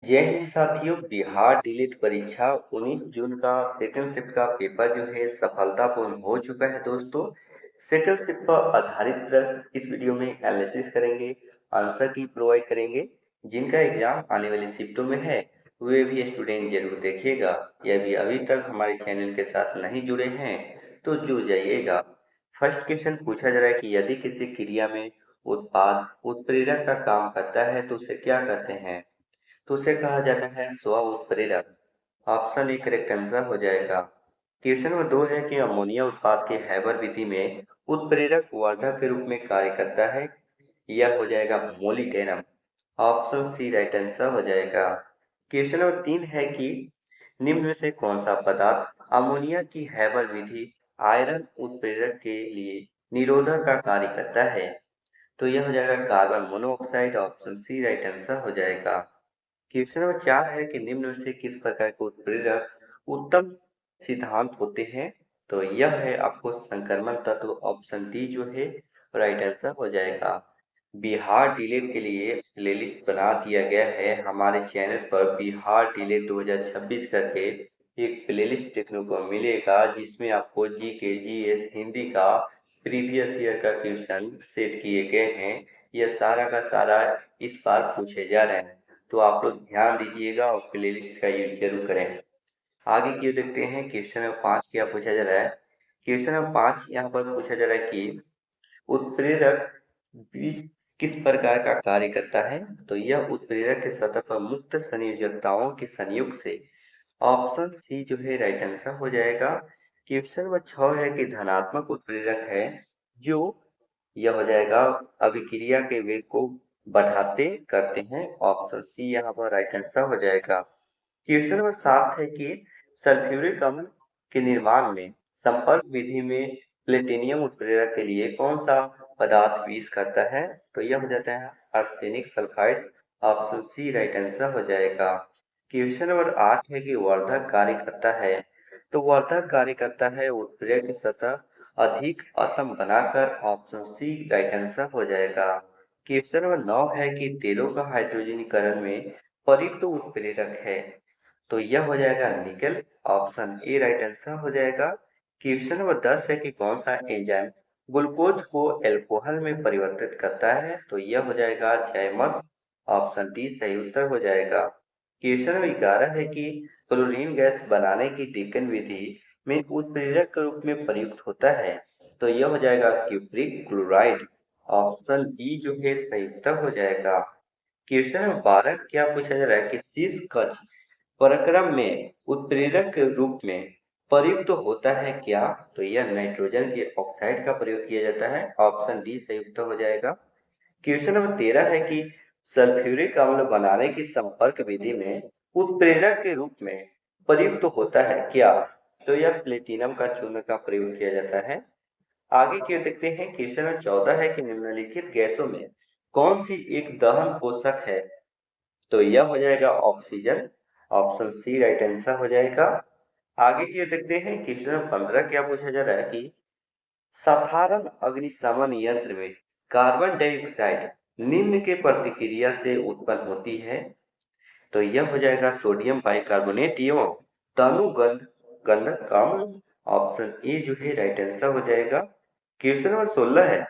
जय हिंद साथियों। बिहार डीलिट परीक्षा 19 जून का सेकंड शिफ्ट का पेपर जो है सफलतापूर्ण हो चुका है दोस्तों। सेकंड शिफ्ट पर आधारित प्रश्न इस वीडियो में एनालिसिस करेंगे, आंसर की प्रोवाइड करेंगे। जिनका एग्जाम आने वाली शिफ्टों में है वे भी स्टूडेंट जरूर देखिएगा। यह भी अभी तक हमारे चैनल के साथ नहीं जुड़े हैं तो जुड़ जाइएगा। फर्स्ट क्वेश्चन पूछा जा रहा है कि यदि किसी क्रिया में उत्पाद उत्प्रेरक का काम करता है तो उसे क्या कहते हैं। तो उसे कहा जाता है स्व उत्प्रेरक। ऑप्शन ए करेक्ट आंसर हो जाएगा। क्वेश्चन नंबर 2 है कि अमोनिया उत्पाद के हैबर विधि में उत्प्रेरक वर्धक के रूप में कार्य करता है। यह हो जाएगा मोलिटेनम। ऑप्शन सी राइट आंसर हो जाएगा। क्वेश्चन नंबर 3 है कि निम्न में से कौन सा पदार्थ अमोनिया की हैबर विधि आयरन उत्प्रेरक के लिए निरोधक का कार्य करता है। तो यह हो जाएगा carbon monoxide. Option C right answer हो जाएगा। क्वेश्चन नंबर 4 है कि निम्न में से किस प्रकार के उत्प्रेरक उत्तम सिद्धांत होते हैं। तो यह है आपको संक्रमण तत्व। ऑप्शन डी जो है राइट आंसर हो जाएगा। बिहार डीलेट के लिए प्लेलिस्ट बना दिया गया है हमारे चैनल पर। बिहार डीलेट 2026 करके एक प्लेलिस्ट देखने को मिलेगा जिसमें आपको जी के जीएस हिंदी का प्रीवियस ईयर का क्वेश्चन सेट किए गए हैं। यह सारा का सारा इस बार पूछे जा रहे हैं, तो आप लोग ध्यान दीजिएगा और प्लेलिस्ट का यूज जरूर करें। आगे की ओर देखते हैं। क्वेश्चन नंबर 5 क्या पूछा जा रहा है। क्वेश्चन नंबर 5 यहाँ पर पूछा जा रहा है कि उत्प्रेरक बीज किस प्रकार का कार्य करता है। तो यह उत्प्रेरक के सतह पर मुक्त संयोजकताओं के संयोग से। ऑप्शन सी जो है राइट आंसर हो जाएगा। क्वेश्चन नंबर 6 है कि धनात्मक उत्प्रेरक है जो, यह हो जाएगा अभिक्रिया के वेग को बढ़ाते करते हैं। ऑप्शन सी यहाँ पर राइट आंसर हो जाएगा। क्वेश्चन नंबर 7 है कि सल्फ्यूरिक अम्ल के निर्माण में संपर्क विधि में प्लेटिनियम उत्प्रेरक के लिए कौन सा पदार्थ यूज करता है। तो यह हो जाता है arsenic sulphide. Option C right answer हो जाएगा। क्वेश्चन नंबर 8 है कि वर्धक कार्य करता है। तो वर्धक कार्य करता है उत्प्रेरक की सतह अधिक असम बनाकर। ऑप्शन सी राइट आंसर हो जाएगा। क्वेश्चन नंबर 9 है कि तेलों का हाइड्रोजनीकरण में प्रयुक्त उत्प्रेरक है। तो यह हो जाएगा निकल। ऑप्शन ए राइट आंसर हो जाएगा। क्वेश्चन नंबर 10 है कि कौन सा एंजाइम ग्लूकोज को एल्कोहल में परिवर्तित करता है। तो यह हो जाएगा जाइमस। ऑप्शन डी सही उत्तर हो जाएगा। क्वेश्चन नंबर 11 है कि क्लोरीन गैस बनाने की डेकन विधि में उत्प्रेरक के रूप में प्रयुक्त होता है। तो यह हो जाएगा क्यूप्रिक क्लोराइड। ऑप्शन डी जो है सही उत्तर हो जाएगा। क्वेश्चन नंबर 12 क्या पूछा जा रहा है कि शीर्ष कक्ष परक्रम में उत्प्रेरक के रूप में प्रयुक्त होता है क्या। तो यह नाइट्रोजन के ऑक्साइड का प्रयोग किया जाता है। ऑप्शन डी सही उत्तर हो जाएगा। क्वेश्चन नंबर 13 है कि सल्फ्यूरिक अम्ल बनाने की संपर्क विधि में उत्प्रेरक के रूप में प्रयुक्त होता है क्या। तो यह प्लेटिनम का चूर्ण का प्रयोग किया जाता है। आगे की ओर देखते हैं। क्वेश्चन नंबर 14 है कि निम्नलिखित गैसों में कौन सी एक दहन पोषक है। तो यह हो जाएगा oxygen. Option C right answer हो जाएगा। आगे की ओर देखते हैं। क्वेश्चन नंबर 15 क्या पूछा जा रहा है कि साधारण अग्निशमन यंत्र में कार्बन डाइऑक्साइड निम्न के प्रतिक्रिया से उत्पन्न होती है। तो यह हो जाएगा सोडियम बाइकार्बोनेट एवं तनु गंधक अम्ल। ऑप्शन ए जो है राइट आंसर हो जाएगा। क्वेश्चन नंबर 16 है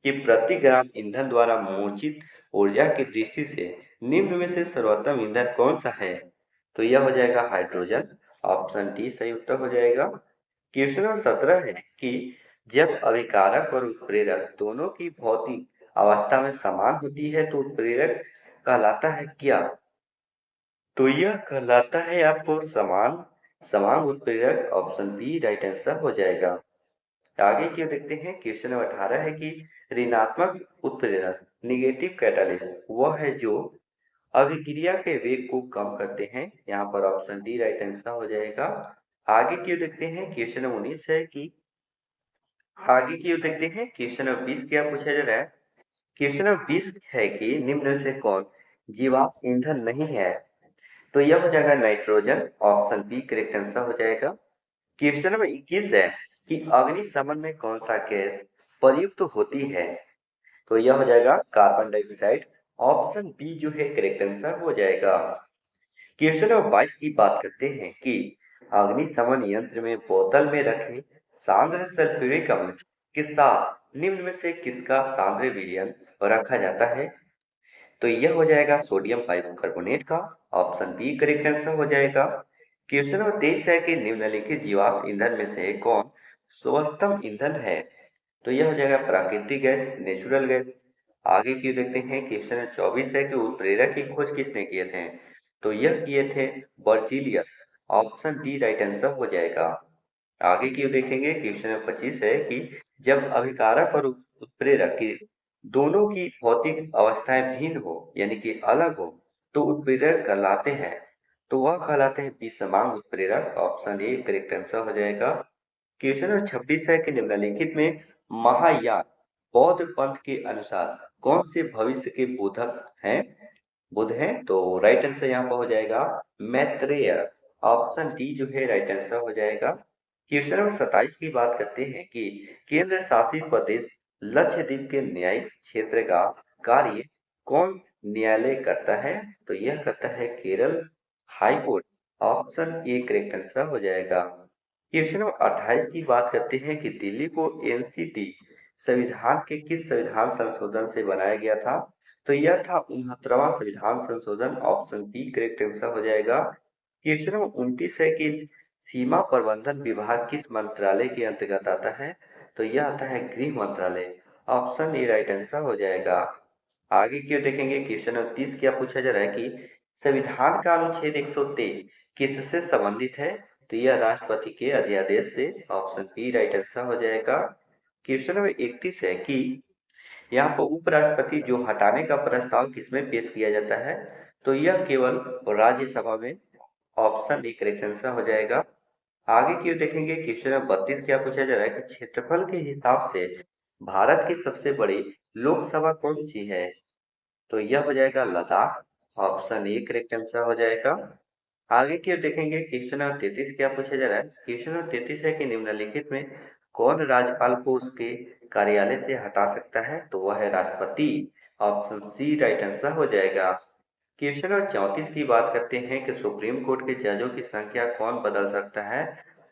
कि प्रति ग्राम ईंधन द्वारा मोचित ऊर्जा की दृष्टि से निम्न में से सर्वोत्तम ईंधन कौन सा है। तो यह हो जाएगा हाइड्रोजन। ऑप्शन डी सही उत्तर हो जाएगा। क्वेश्चन नंबर 17 है कि जब अभिकारक और उत्प्रेरक दोनों की भौतिक अवस्था में समान होती है तो उत्प्रेरक कहलाता है क्या। तो यह कहलाता है आपको समान समान उत्प्रेरक। ऑप्शन बी राइट आंसर हो जाएगा। आगे की ओर देखते हैं। क्वेश्चन नंबर 18 है कि ऋणात्मक उत्प्रेरक निगेटिव कैटालिस्ट वह है जो अभिक्रिया के वेग को कम करते हैं। यहाँ पर ऑप्शन डी राइट आंसर हो जाएगा। आगे की ओर देखते हैं। क्वेश्चन नंबर 19 है कि आगे की ओर देखते हैं। क्वेश्चन नंबर 20 क्या पूछा जा रहा है। क्वेश्चन नंबर 20 है कि निम्न में से कौन जीवाश्म ईंधन नहीं है। तो यह हो जाएगा nitrogen. Option B correct answer हो जाएगा। क्वेश्चन नंबर 21 है कि अग्निशमन में कौन सा गैस प्रयुक्त होती है। तो यह हो जाएगा कार्बन डाइऑक्साइड। ऑप्शन बी जो है करेक्ट आंसर हो जाएगा। क्वेश्चन नंबर 22 की बात करते हैं कि अग्निशमन यंत्र में बोतल में रखे सांद्र सल्फ्यूरिक अम्ल के साथ निम्न में से किसका सांद्र विलयन रखा जाता है। तो यह हो जाएगा सोडियम बाइकार्बोनेट का। ऑप्शन बी करेक्ट आंसर हो जाएगा। क्वेश्चन नंबर 23 है कि निम्नलिखित जीवाश्म ईंधन में से कौन सर्वोत्तम ईंधन है। तो यह हो जाएगा प्राकृतिक गैस, नेचुरल गैस। आगे की देखते हैं क्वेश्चन नंबर 24 है कि उत्प्रेरक की खोज किसने किए थे। तो यह किए थे Berzelius. Option D right answer हो जाएगा। आगे की ओर देखेंगे क्वेश्चन नंबर 25 है कि जब अभिकारक और उत्प्रेरक की दोनों की भौतिक अवस्थाएं भिन्न हो यानी कि अलग हो तो उत्प्रेरक कहलाते हैं। तो वह कहलाते हैं विषमांग उत्प्रेरक। ऑप्शन ए करेक्ट आंसर हो जाएगा। क्वेश्चन नंबर 26 है कि निम्नलिखित में महायान बौद्ध पंथ के अनुसार कौन से भविष्य के बोधक हैं। बुध हैं। तो राइट आंसर यहाँ पर हो जाएगा मैत्रेय। ऑप्शन डी जो है राइट आंसर हो जाएगा। क्वेश्चन नंबर 27 की बात करते हैं कि केंद्र शासित प्रदेश लक्षद्वीप के न्यायिक क्षेत्र का कार्य कौन न्यायालय करता है। तो यह करता है Kerala high court. Option A correct answer हो जाएगा। क्वेश्चन नंबर 28 की बात करते हैं कि दिल्ली को एनसीटी संविधान के किस संविधान संशोधन से बनाया गया था। तो यह था 69वां संविधान संशोधन। ऑप्शन बी करेक्ट आंसर हो जाएगा। क्वेश्चन नंबर 29 है कि सीमा प्रबंधन विभाग किस मंत्रालय के अंतर्गत आता है। तो यह आता है गृह मंत्रालय। ऑप्शन ए राइट आंसर हो जाएगा। आगे की ओर देखेंगे क्वेश्चन नंबर 30 क्या पूछा जा रहा है कि संविधान का अनुच्छेद 123 किससे संबंधित है। तो यह राष्ट्रपति के अध्यादेश से। ऑप्शन बी राइट आंसर हो जाएगा। क्वेश्चन नंबर 31 है कि यहाँ पर उपराष्ट्रपति जो हटाने का प्रस्ताव किसमें पेश किया जाता है। तो यह केवल राज्यसभा में। ऑप्शन डी करेक्ट आंसर हो जाएगा। आगे की ओर देखेंगे क्वेश्चन नंबर 32 क्या पूछा जा रहा है कि क्षेत्रफल के हिसाब से भारत की सबसे बड़ी लोकसभा कौन सी है। तो यह हो जाएगा Ladakh. Option A correct answer हो जाएगा। आगे की ओर देखेंगे क्वेश्चन नंबर 33 क्या पूछा जा रहा है। क्वेश्चन नंबर 33 है कि निम्नलिखित में कौन राज्यपाल को उसके कार्यालय से हटा सकता है। तो वह है राष्ट्रपति। ऑप्शन सी राइट आंसर हो जाएगा। क्वेश्चन नंबर 34 की बात करते हैं कि सुप्रीम कोर्ट के जजों की संख्या कौन बदल सकता है।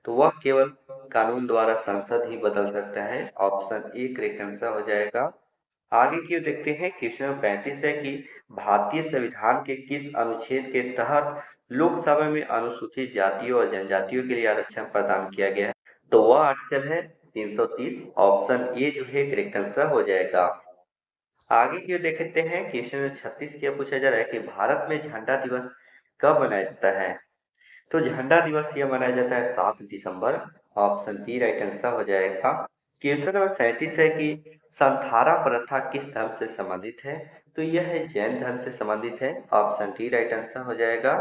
तो वह केवल कानून द्वारा संसद ही बदल सकता है। ऑप्शन ए करेक्ट आंसर हो जाएगा। आगे की ओर देखते हैं क्वेश्चन नंबर 35 है कि भारतीय संविधान के किस अनुच्छेद के तहत लोकसभा में अनुसूचित जातियों और जनजातियों के लिए आरक्षण प्रदान किया गया है। तो वह आर्टिकल है 330। ऑप्शन ए जो है करेक्ट आंसर हो जाएगा। आगे की ओर देखते हैं क्वेश्चन नंबर 36 क्या पूछा जा रहा है कि भारत में झंडा दिवस कब मनाया जाता है। तो झंडा दिवस यह मनाया जाता है 7 दिसंबर। ऑप्शन बी राइट आंसर हो जाएगा। क्वेश्चन नंबर 37 है कि संथारा प्रथा किस धर्म से संबंधित है। तो यह है जैन धर्म से संबंधित है। ऑप्शन डी राइट आंसर हो जाएगा।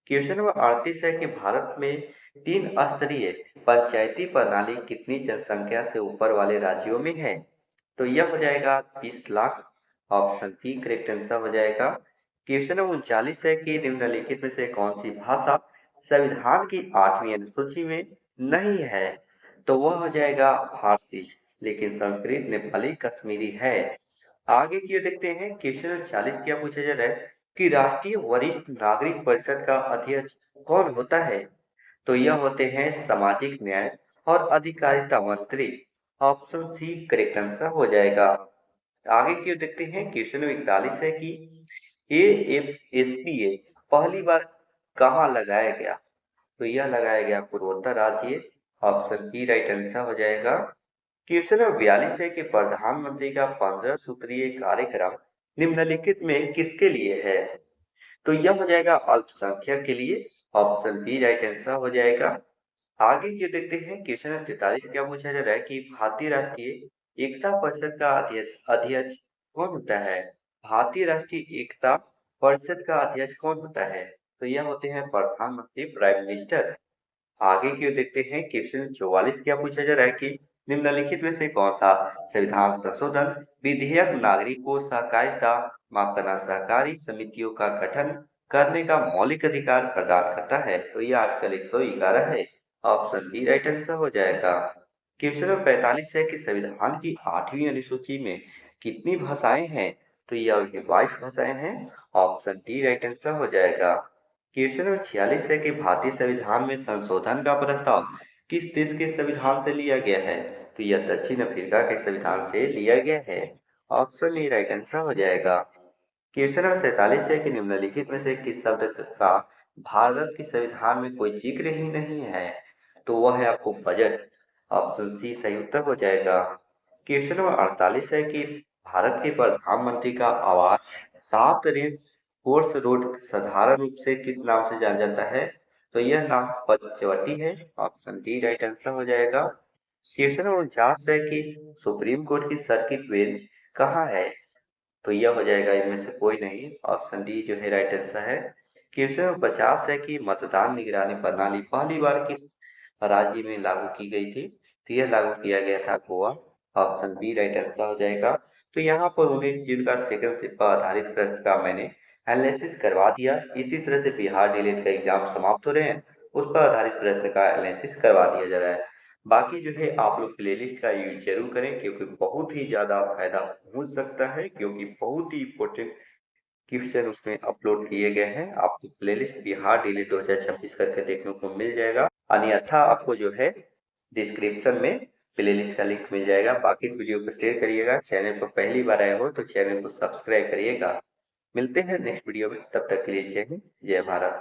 क्वेश्चन नंबर 38 है कि भारत में 3 स्तरीय पंचायती प्रणाली कितनी जनसंख्या से ऊपर वाले राज्यों में है। तो यह हो जाएगा 20 lakh. Option B correct answer हो जाएगा। क्वेश्चन नंबर 39 है कि निम्नलिखित में से कौन सी भाषा संविधान की 8वीं अनुसूची में नहीं है। तो वह हो जाएगा फारसी। लेकिन संस्कृत, नेपाली, कश्मीरी है। आगे की ओर देखते हैं क्वेश्चन नंबर 40 क्या पूछा जा रहा है कि राष्ट्रीय वरिष्ठ नागरिक परिषद का अध्यक्ष कौन होता है। तो यह होते हैं सामाजिक न्याय और अधिकारिता मंत्री। ऑप्शन सी करेक्ट आंसर हो जाएगा। आगे की ओर देखते हैं क्वेश्चन नंबर 41 है कि AFSPA पहली बार कहाँ लगाया गया। तो यह लगाया गया पूर्वोत्तर राज्य। ऑप्शन बी राइट आंसर हो जाएगा। क्वेश्चन नंबर 42 है कि प्रधानमंत्री का 15 सूत्रीय कार्यक्रम निम्नलिखित में किसके लिए है। तो यह हो जाएगा अल्पसंख्यक के लिए। ऑप्शन बी राइट आंसर हो जाएगा। आगे की देखते हैं क्वेश्चन नंबर 43 क्या पूछा जा रहा है कि भारतीय राष्ट्रीय एकता परिषद का अध्यक्ष कौन होता है। भारतीय राष्ट्रीय एकता परिषद का अध्यक्ष कौन होता है। तो यह होते हैं प्रधानमंत्री, प्राइम मिनिस्टर। आगे की ओर देखते हैं क्वेश्चन 44 क्या पूछा जा रहा है कि निम्नलिखित में से कौन सा संविधान संशोधन विधेयक नागरिक को सहकारिता माफ करना सहकारी समितियों का गठन करने का मौलिक अधिकार प्रदान करता है। तो यह आर्टिकल 111 है। ऑप्शन बी राइट आंसर हो जाएगा। क्वेश्चन नंबर 45 है कि संविधान की 8वीं अनुसूची में कितनी भाषाएं हैं। तो यह 22 भाषाएं हैं। ऑप्शन डी राइट आंसर हो जाएगा। क्वेश्चन नंबर 46 है कि भारतीय संविधान में संशोधन का प्रस्ताव किस देश के संविधान से लिया गया है? तो यह दक्षिण अफ्रीका के संविधान से लिया गया है। ऑप्शन ए राइट आंसर हो जाएगा। क्वेश्चन नंबर 47 है कि निम्नलिखित में से किस शब्द का भारत के संविधान में कोई जिक्र ही नहीं है? तो वह है आपको बजट। ऑप्शन सी सही उत्तर हो जाएगा। क्वेश्चन नंबर 48 है कि भारत के प्रधानमंत्री का आवास 7 रेस कोर्स रोड साधारण रूप से किस नाम से जाना जाता है? तो यह नाम पंचवटी है। ऑप्शन डी राइट आंसर हो जाएगा। क्वेश्चन नंबर 49 है कि सुप्रीम कोर्ट की सर्किट बेंच कहाँ है? तो यह हो जाएगा इनमें से कोई नहीं। ऑप्शन डी जो है राइट आंसर है। क्वेश्चन नंबर 50 है कि मतदान निगरानी प्रणाली पहली बार किस राज्य में लागू की गई थी? तो यह लागू किया गया था Goa. Option B right answer हो जाएगा। तो यहाँ पर 19 जून का सेकंड शिफ्ट पर आधारित प्रश्न का मैंने एनालिसिस करवा दिया। इसी तरह से बिहार डीएलएड का एग्जाम समाप्त हो रहे हैं, उस पर आधारित प्रश्न का एनालिसिस करवा दिया जा रहा है। बाकी जो है आप लोग प्लेलिस्ट का यूज जरूर करें, क्योंकि बहुत ही ज़्यादा फायदा हो सकता है, क्योंकि बहुत ही इम्पोर्टेंट क्वेश्चन उसमें अपलोड किए गए हैं। आपको प्लेलिस्ट बिहार डेली 2026 करके देखने को मिल जाएगा। अन्यथा आपको जो है डिस्क्रिप्शन में प्लेलिस्ट का लिंक मिल जाएगा। बाकी इस वीडियो को शेयर करिएगा। चैनल पर पहली बार आए हो तो चैनल को सब्सक्राइब करिएगा। मिलते हैं नेक्स्ट वीडियो में, तब तक के लिए जय हिंद जय भारत।